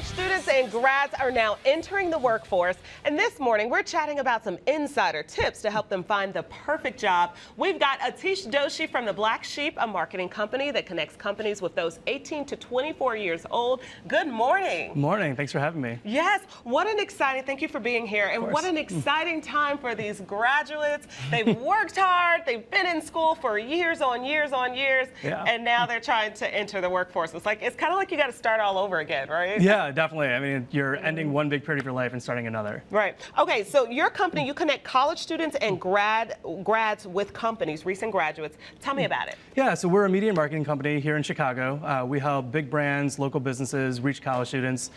students and grads are now entering the workforce, and this morning we're chatting about some insider tips to help them find the perfect job. We've got Atish Doshi from the Black Sheep, a marketing company that connects companies with those 18 to 24 years old. Good morning. Morning. Thanks for having me. Yes, what an exciting, thank you for being here, and what an exciting time for these graduates. They've worked hard, they've been in school for years on years on years, and now they're trying to enter the workforce. It's kind of like you got to start all over again, right? Yeah, definitely. I mean, you're ending one big period of your life and starting another. Right. Okay, so your company, you connect college students and grads with companies, recent graduates. Tell me about it. Yeah, so we're a media and marketing company here in Chicago. We help big brands, local businesses reach college students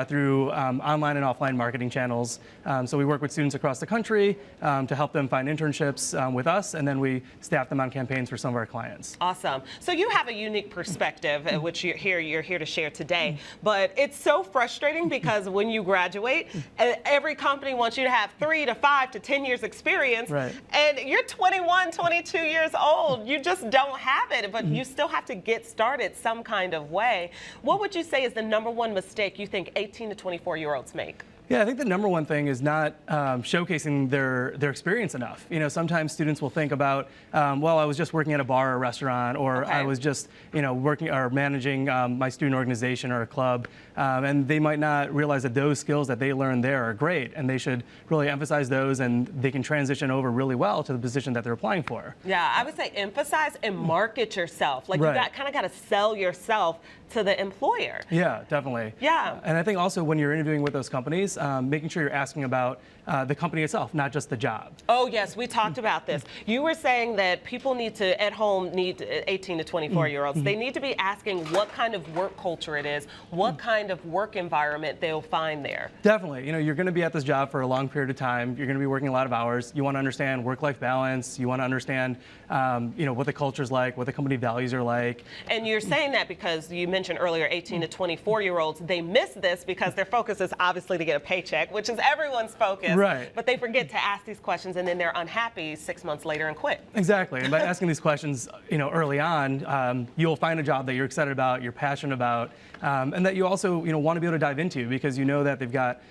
through online and offline marketing channels. So we work with students across the country to help them find internships with us, and then we staff them on campaigns for some of our clients. Awesome. So you have a unique perspective, which you're here to share today. But it's so frustrating because when you graduate, every company wants you to have 3 to 5 to 10 years experience, and you're 21, 22 years old. You just don't have it, but you still have to get started some kind of way. What would you say is the #1 mistake you think 18 to 24-year-olds make? Yeah, I think the #1 thing is not showcasing their experience enough. You know, sometimes students will think about, well, I was just working at a bar or a restaurant, or I was just, working or managing my student organization or a club, and they might not realize that those skills that they learned there are great, and they should really emphasize those, and they can transition over really well to the position that they're applying for. Yeah, I would say emphasize and market yourself. Like you kind of got to sell yourself to the employer. Yeah, definitely. Yeah. And I think also when you're interviewing with those companies, making sure you're asking about the company itself, not just the job. Oh yes, we talked about this. You were saying that people need to, at home, need 18 to 24-year-olds. They need to be asking what kind of work culture it is, what kind of work environment they'll find there. Definitely. You know, you're going to be at this job for a long period of time. You're going to be working a lot of hours. You want to understand work-life balance. You want to understand, what the culture's like, what the company values are like. And you're saying that because you mentioned earlier 18 to 24-year-olds, they miss this because their focus is obviously to get a paycheck, which is everyone's focus. Right. But they forget to ask these questions, and then they're unhappy 6 months later and quit. Exactly. And by asking these questions, early on, you'll find a job that you're excited about, you're passionate about, and that you also, want to be able to dive into, because you know that they've got,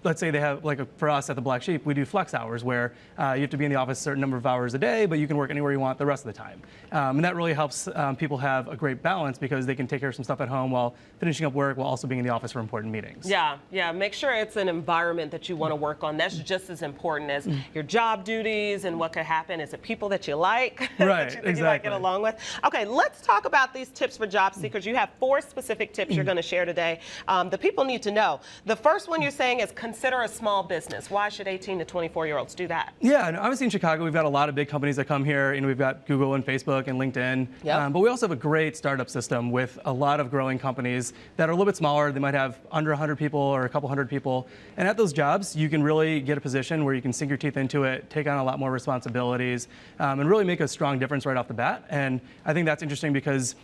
let's say they have, for us at the Black Sheep, we do flex hours where you have to be in the office a certain number of hours a day, but you can work anywhere you want the rest of the time. And that really helps people have a great balance, because they can take care of some stuff at home while finishing up work, while also being in the office for important meetings. Yeah. Make sure it's an environment that you want to work on. That's just as important as your job duties and what could happen. Is it people that you like? Right, that you might get along with? Okay, let's talk about these tips for job seekers. You have 4 specific tips you're going to share today. The people need to know. The first one you're saying is consider a small business. Why should 18 to 24-year-olds do that? Yeah, and obviously in Chicago, we've got a lot of big companies that come here. We've got Google and Facebook and LinkedIn. But we also have a great startup system with a lot of growing companies that are a little bit smaller. They might have under 100 people or a couple hundred people. And at those jobs, you can really get a position where you can sink your teeth into it, take on a lot more responsibilities, and really make a strong difference right off the bat. And I think that's interesting because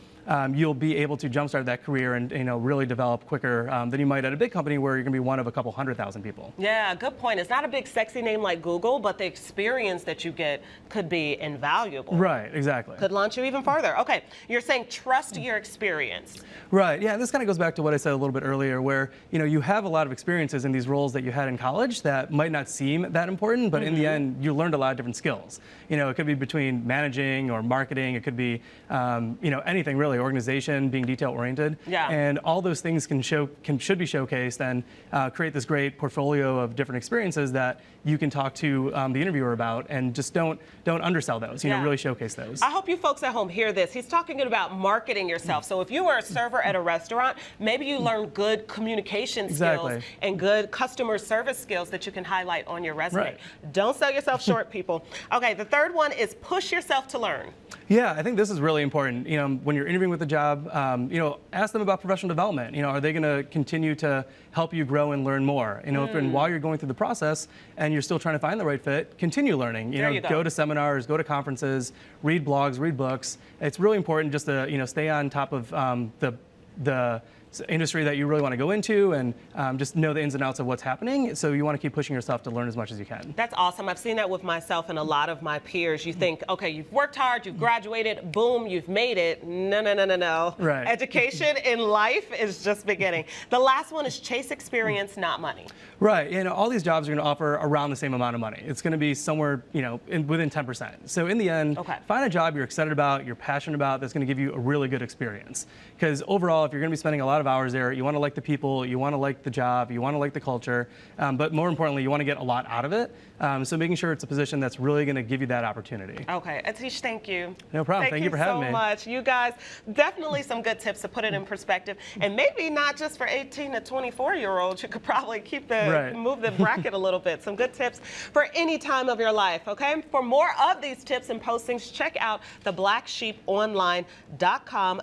you'll be able to jumpstart that career and really develop quicker than you might at a big company where you're going to be one of a couple 100,000 people. Yeah, good point. It's not a big sexy name like Google, but the experience that you get could be invaluable. Right, exactly. Could launch you even farther. Okay, you're saying trust your experience. Right, yeah, this kind of goes back to what I said a little bit earlier, where you have a lot of experiences in these roles that you had in college that might not seem that important, but in the end, you learned a lot of different skills. It could be between managing or marketing, it could be anything really, organization, being detail-oriented. Yeah. And all those things should be showcased and create this great portfolio of different experiences that you can talk to the interviewer about, and just don't undersell those. Really showcase those. I hope you folks at home hear this. He's talking about marketing yourself. So if you were a server at a restaurant, maybe you learn good communication skills and good customer service skills that you can highlight on your resume. Don't sell yourself short, people. Okay, the third one is push yourself to learn. Yeah, I think this is really important. When you're interviewing with a job, ask them about professional development. Are they going to continue to help you grow and learn more? And while you're going through the process and you're still trying to find the right fit, continue learning. Go to seminars, go to conferences, read blogs, read books. It's really important just to stay on top of the industry that you really want to go into and just know the ins and outs of what's happening. So you want to keep pushing yourself to learn as much as you can. That's awesome. I've seen that with myself and a lot of my peers. You think, okay, you've worked hard, you've graduated, boom, you've made it. No, no, no, no, no. Right. Education in life is just beginning. The last one is chase experience, not money. Right. All these jobs are going to offer around the same amount of money. It's going to be somewhere, within 10%. So in the end, find a job you're excited about, you're passionate about, that's going to give you a really good experience. Because overall, if you're going to be spending a lot of hours there, you want to like the people, you want to like the job, you want to like the culture, but more importantly, you want to get a lot out of it. So making sure it's a position that's really going to give you that opportunity. Okay. Atish, thank you. No problem. Thank you for having me. Thank you so much. You guys, definitely some good tips to put it in perspective. And maybe not just for 18 to 24-year-olds. You could probably move the bracket a little bit. Some good tips for any time of your life, okay? For more of these tips and postings, check out theblacksheeponline.com.